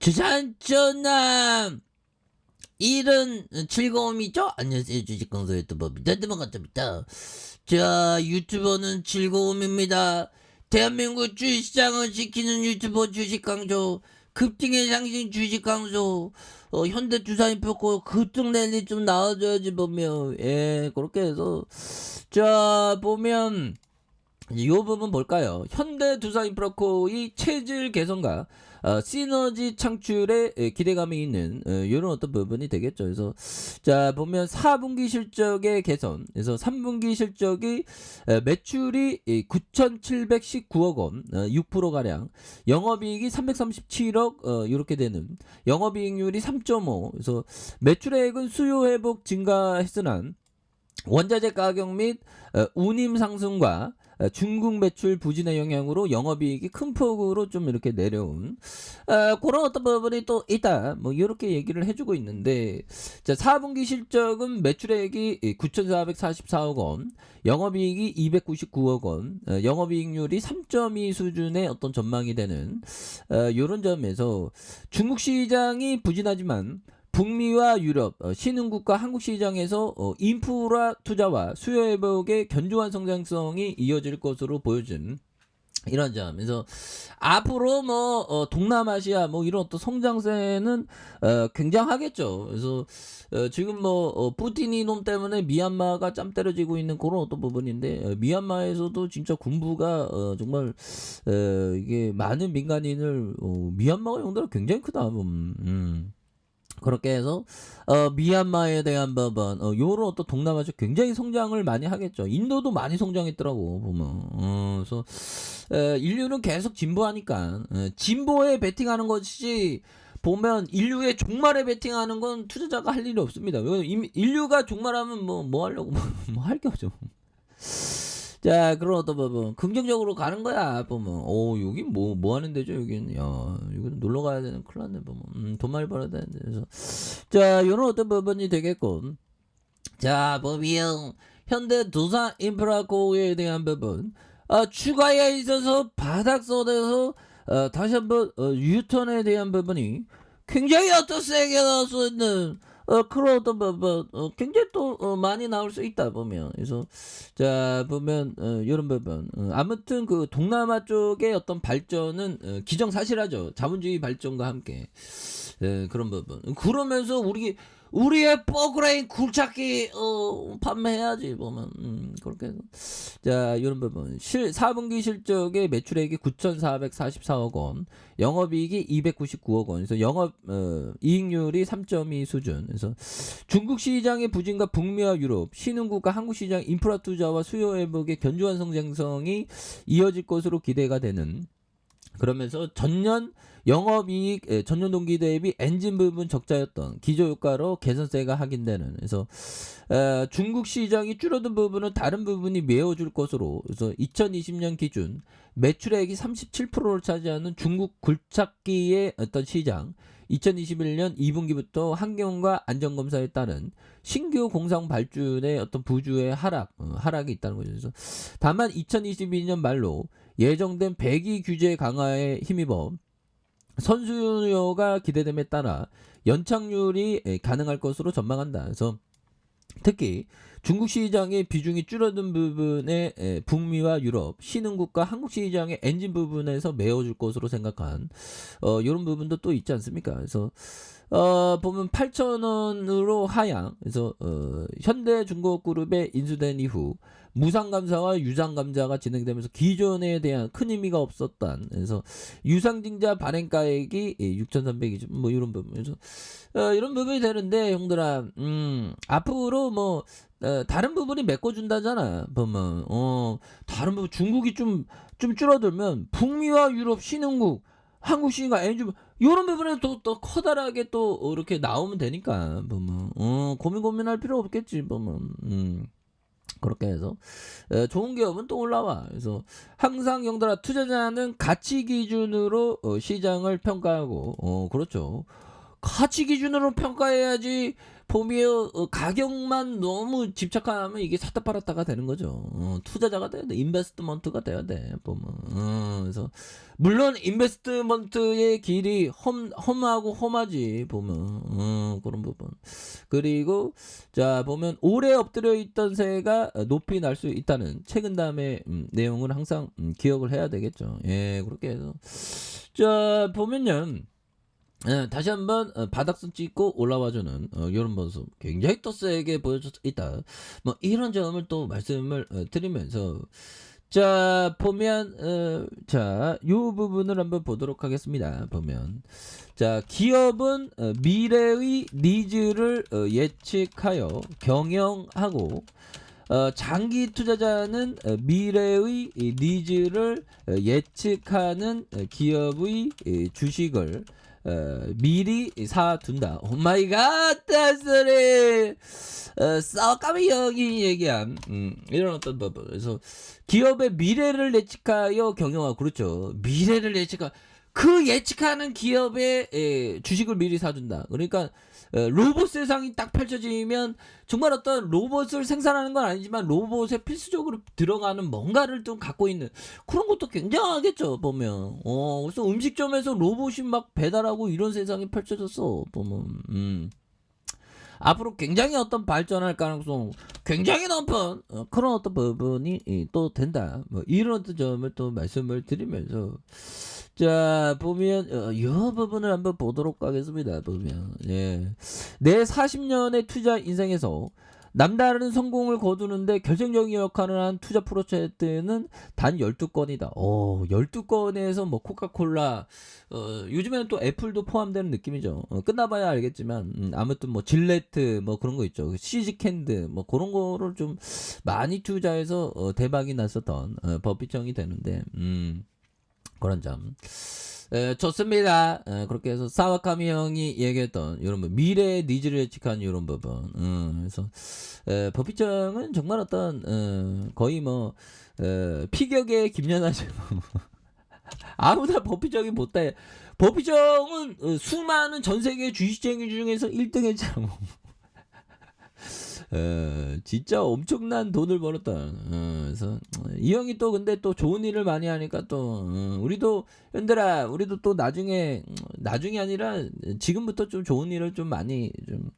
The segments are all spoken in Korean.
주산 전남 이런 즐거움이죠. 안녕하세요, 주식강사 유튜버 미달드만갑니다. 자, 유튜버는 즐거움입니다. 대한민국 주식시장을 지키는 유튜버 주식강조, 급등의 상승 주식강조, 현대투자인프고 급등 랠리 좀 나와줘야지 보면. 예, 그렇게 해서 자 보면 이 부분 볼까요? 현대두산인프라코의 체질 개선과 시너지 창출에 기대감이 있는 이런 어떤 부분이 되겠죠. 그래서 자 보면 4분기 실적의 개선, 그래서 3분기 실적이 매출이 9,719억 원, 6% 가량, 영업이익이 337억 이렇게 되는 영업이익률이 3.5. 그래서 매출액은 수요 회복 증가했으나 원자재 가격 및 운임 상승과 중국 매출 부진의 영향으로 영업이익이 큰 폭으로 좀 이렇게 내려온 그런 어떤 부분이 또 있다. 뭐 이렇게 얘기를 해주고 있는데, 자 4분기 실적은 매출액이 9,444억 원, 영업이익이 299억 원, 영업이익률이 3.2 수준의 어떤 전망이 되는 이런 점에서 중국 시장이 부진하지만 북미와 유럽, 신흥국과 한국 시장에서 인프라 투자와 수요 회복의 견조한 성장성이 이어질 것으로 보여진 이런 점에서 앞으로 뭐 동남아시아 뭐 이런 어떤 성장세는 굉장하겠죠. 그래서 지금 뭐 푸틴 이놈 때문에 미얀마가 짬 때려지고 있는 그런 어떤 부분인데, 미얀마에서도 진짜 군부가 정말 이게 많은 민간인을 미얀마가 용도가 굉장히 크다. 그렇게 해서 미얀마에 대한 부분, 요런 어떤 동남아시아 굉장히 성장을 많이 하겠죠. 인도도 많이 성장했더라고 보면. 그래서 인류는 계속 진보하니까 진보에 베팅하는 것이, 보면 인류의 종말에 베팅하는 건 투자자가 할 일이 없습니다. 인류가 종말하면 뭐 하려고 뭐 할 게 없죠. 자, 그런 어떤 부분 긍정적으로 가는 거야 보면. 여기 뭐 하는 데죠 여기는. 야, 여기는 놀러 가야 되는, 큰일 났네 보면. 돈 많이 벌어야 되는데. 그래서 자, 이런 어떤 부분이 되겠고, 자 보면 현대두산 인프라코에 대한 부분, 추가에 있어서 바닥선에서 다시 한번 유턴에 대한 부분이 굉장히 어떤 세게 나올 수 있는 그런 어떤 부분, 굉장히 또 많이 나올 수 있다 보면. 그래서 자 보면 이런 부분, 아무튼 그 동남아 쪽의 어떤 발전은 기정사실하죠. 자본주의 발전과 함께 그런 부분. 그러면서 우리의 뻐그레인 굴착기 판매해야지 보면. 그렇게 해서 자 이런 부분, 4분기 실적의 매출액이 9,444억 원, 영업이익이 299억 원, 그래서 영업 이익률이 3.2 수준. 그래서 중국 시장의 부진과 북미와 유럽, 신흥국과 한국 시장 인프라 투자와 수요 회복의 견조한 성장성이 이어질 것으로 기대가 되는, 그러면서 전년 영업이익 전년 동기 대비 엔진 부분 적자였던 기저효과로 개선세가 확인되는, 그래서 중국 시장이 줄어든 부분은 다른 부분이 메워줄 것으로, 그래서 2020년 기준 매출액이 37%를 차지하는 중국 굴착기의 어떤 시장, 2021년 2분기부터 환경과 안전검사에 따른 신규 공상 발주의 어떤 부주의 하락이 있다는 거죠. 그래서 다만 2022년 말로 예정된 배기 규제 강화에 힘입어 선수요가 기대됨에 따라 연착률이 가능할 것으로 전망한다. 그래서 특히 중국 시장의 비중이 줄어든 부분에 북미와 유럽, 신흥국과 한국 시장의 엔진 부분에서 메워줄 것으로 생각한 이런 부분도 또 있지 않습니까? 그래서 보면 8,000원으로 하향, 그래서 현대중공업그룹에 인수된 이후 무상감사와 유상감사가 진행되면서 기존에 대한 큰 의미가 없었던, 그래서 유상증자 발행가액이 6,320, 뭐 이런 부분. 그래서 이런 부분이 되는데, 형들아, 앞으로 뭐 다른 부분이 메꿔준다잖아 보면. 다른 부분, 중국이 좀 줄어들면 북미와 유럽, 신흥국, 한국 시가 엔진, 이런 부분에 또 커다랗게 또 이렇게 나오면 되니까 보면 고민할 필요 없겠지 보면. 그렇게 해서 좋은 기업은 또 올라와. 그래서 항상 형들아, 투자자는 가치 기준으로 시장을 평가하고, 그렇죠. 가치 기준으로 평가해야지. 보면 가격만 너무 집착하면 이게 샀다 팔았다가 되는 거죠. 투자자가 돼야 돼. 인베스트먼트가 돼야 돼. 보면. 그래서 물론 인베스트먼트의 길이 험하고 험하지 보면. 그런 부분. 그리고 자 보면 오래 엎드려 있던 새가 높이 날 수 있다는 최근 다음에 내용을 항상 기억을 해야 되겠죠. 예, 그렇게 해서 자 보면요. 다시 한번 바닥선 찍고 올라와주는 이런 모습 굉장히 또 세게 보여져 있다. 뭐 이런 점을 또 말씀을 드리면서 자 보면 자요 부분을 한번 보도록 하겠습니다. 보면 자 기업은 미래의 니즈를 예측하여 경영하고 장기 투자자는 미래의 니즈를 예측하는 기업의 주식을 미리 사둔다. 오 마이 갓, that's 싸까미 형이 얘기한 이런 어떤 부분. 그래서 기업의 미래를 예측하여 경영하고 그렇죠. 미래를 예측하 그 예측하는 기업의 주식을 미리 사준다. 그러니까 로봇 세상이 딱 펼쳐지면 정말 어떤 로봇을 생산하는 건 아니지만 로봇에 필수적으로 들어가는 뭔가를 좀 갖고 있는 그런 것도 굉장하겠죠 보면. 그래서 음식점에서 로봇이 막 배달하고 이런 세상이 펼쳐졌어 보면. 앞으로 굉장히 어떤 발전할 가능성 굉장히 높은 그런 어떤 부분이 또 된다. 뭐 이런 어떤 점을 또 말씀을 드리면서 자 보면 이 부분을 한번 보도록 하겠습니다. 보면 예. 내 40년의 투자 인생에서 남다른 성공을 거두는데 결정적인 역할을 한 투자 프로젝트는 단 12건이다. 12건에서 뭐 코카콜라 요즘에는 또 애플도 포함되는 느낌이죠. 끝나봐야 알겠지만 아무튼 뭐 질레트 뭐 그런 거 있죠. 시즈캔드 뭐 그런 거를 좀 많이 투자해서 대박이 났었던 버핏형이 되는데 그런 점. 좋습니다. 그렇게 해서 사와카미 형이 얘기했던 이런 뭐 미래의 니즈를 예측한 이런 부분. 그래서 버핏형은 정말 어떤 거의 뭐 피격의 김연아죠. 아무나 버핏형이 못해. 버핏형은 수많은 전 세계 주식쟁이 중에서 1등 했잖아. 진짜 엄청난 돈을 벌었다. 그래서 이 형이 또 근데 또 좋은 일을 많이 하니까 또 우리도 현들아 우리도 또 나중이 아니라 지금부터 좀 좋은 일을 좀 많이 좀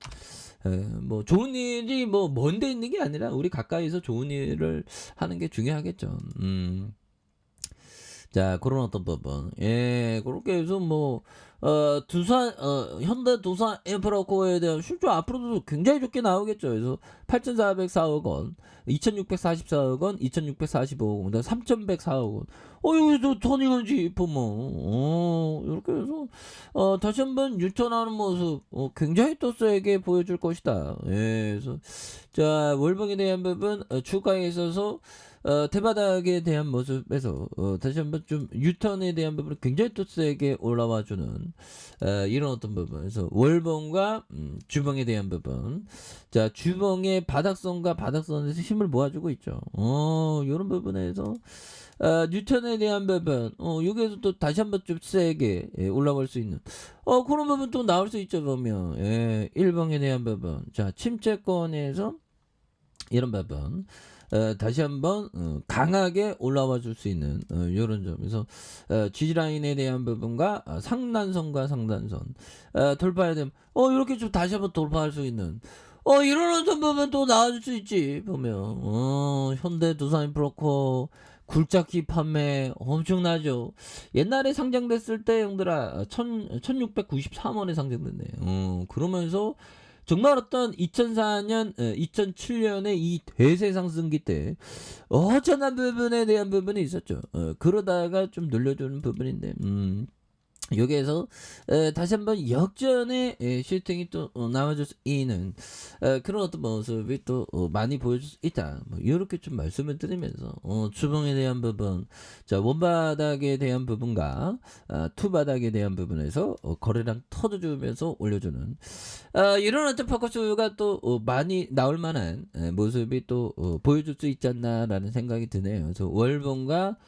뭐 좋은 일이 뭐 먼데 있는 게 아니라 우리 가까이서 좋은 일을 하는 게 중요하겠죠. 자, 그런 어떤 부분. 예, 그렇게 해서 뭐, 현대 두산 인프라코어에 대한 실적 앞으로도 굉장히 좋게 나오겠죠. 그래서 8,404억 원, 2,644억 원, 2,645억 원, 3,104억 원. 여기서 터닝한지 보면, 이렇게 해서, 다시 한번 유턴하는 모습, 굉장히 또 세게 보여줄 것이다. 예, 그래서, 자, 월봉에 대한 부분, 주가에 있어서, 대바닥에 대한 모습에서 다시 한번 좀 유턴에 대한 부분을 굉장히 또 세게 올라와주는 이런 어떤 부분에서 월봉과 주봉에 대한 부분 자 주봉의 바닥선과 바닥선에서 힘을 모아주고 있죠. 이런 부분에서 뉴턴에 대한 부분 여기에서 또 다시 한번 좀 세게 올라갈 수 있는 그런 부분 또 나올 수 있죠. 보면 일봉에 대한 부분 자 침체권에서 이런 부분 다시 한번 강하게 올라와 줄 수 있는 이런 점에서 지지라인에 대한 부분과 상단선과 상단선 돌파해야 되면 이렇게 좀 다시 한번 돌파할 수 있는 이런 어떤 부분 또 나와줄 수 있지 보면 현대 두산인프라코어 굴착기 판매 엄청나죠. 옛날에 상장됐을 때 형들아 1693원에 상장됐네. 그러면서 정말 어떤 2004년, 2007년의 이 대세 상승기 때 어쩌나 부분에 대한 부분이 있었죠. 그러다가 좀 늘려주는 부분인데, 여기에서 다시 한번 역전의 슈팅이 또 나와줄 수 있는 그런 어떤 모습이 또 많이 보여줄 수 있다. 뭐 이렇게 좀 말씀을 드리면서 주봉에 대한 부분, 자 원바닥에 대한 부분과 투바닥에 대한 부분에서 거래량 터져주면서 올려주는 이런 어떤 포커스가 또 많이 나올 만한 모습이 또 보여줄 수 있지 않나라는 생각이 드네요. 그래서 월봉과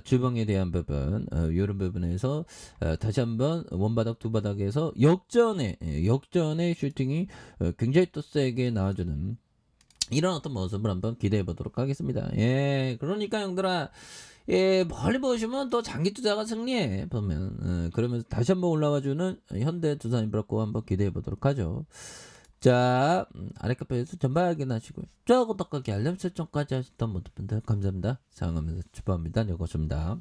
주방에 대한 부분 이런 부분에서 다시 한번 원바닥 두 바닥에서 역전의 슈팅이 굉장히 또 세게 나와주는 이런 어떤 모습을 한번 기대해 보도록 하겠습니다. 예, 그러니까 형들아, 예, 멀리 보시면 또 장기 투자가 승리해 보면 그러면서 다시 한번 올라와주는 현대 두산 브라코 한번 기대해 보도록 하죠. 자, 아랫카페에서 전방 확인하시고요. 구독하기 알람 설정까지 하셨던 모든 분들 감사합니다. 사랑하면서 축복합니다. 여고수입니다.